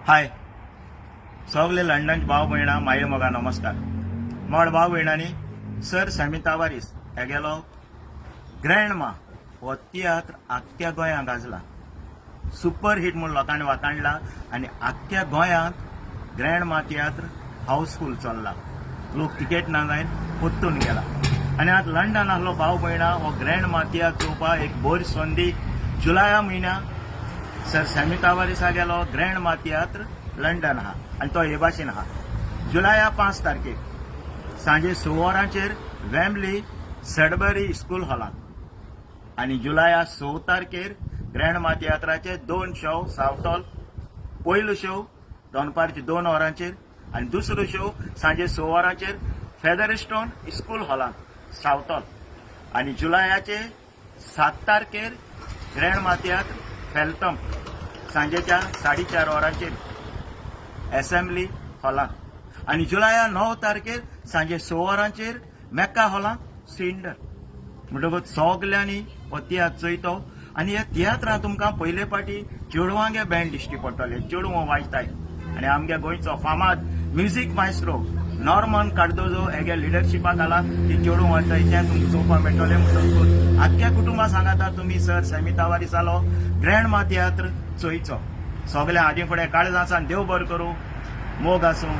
हाय सगळे लंडन भाव भयणा माये मोगा नमस्कार. मोड भाव भयणांनी सर सॅमी तावारीस हे गेलो ग्रँडमा हो तियात्र आख्ख्या गोंयांत गाजला. सुपर हिट म्हणून लोकांनी वाखाणला आनी आख्ख्या गोंयांत ग्रँडमा तियात्र हाऊसफुल चल्ला. लोक तिकेट ना जायन परतून गेला आनी आतां लंडन आहलो भाव भयणा हो ग्रँडमा तियात्र चोवपाक एक बरी संदी जुलया म्हयन्याक सर सॅमी तावारीसा गेलो ग्रँडमा तियात्र लंडन आहा आनी तो हे भाशेन आहा. जुलया 5 तारखेक सांजे 6 वरांचेर वेम्बली सडबरी स्कूल हॉलांत आनी जुलया 6 तारखेर ग्रँडमा तियात्राचे 2 शो सावथॉल. पयलो शो दनपारचे 2 वरांचेर आनी दुसरो शो सांजे 6 वरांचेर फेदरस्टोन स्कूल हॉलांत सावथॉल. आनी जुलयाचे 7 तारखेर ग्रँडमा तियात्र फेल्थम सांजेच्या 4:30 वरांचेर असेंब्ली हॉलांत आनी जुलया 9 तारखेर सांजे 6 वरांचेर मेक्का हॉलांत सिंडर. म्हणटकूच सगल्यांनी हो तियात्र चयतो आनी ह्या तियात्रांत तुमकां पयले फावटी चेडवांगे बँड दिश्टी पडटले. चेडवां वाजताय आनी आमगे गोंयचो फामाद म्युझीक मायस्ट्रो नॉर्मन कार्दोजो हेगे लिडरशिपाक आला ती चेडवां वाजताय तें तुमकां चोवपाक मेळटलें. म्हणटकूच आख्ख्या कुटुंबा सांगाता तुमी सर सॅमी तावारीसालो ग्रँडमा तियात्र चोयचो. सगळ्या आदी फुडें काळजां देव बरें करूं. मोग आसूं.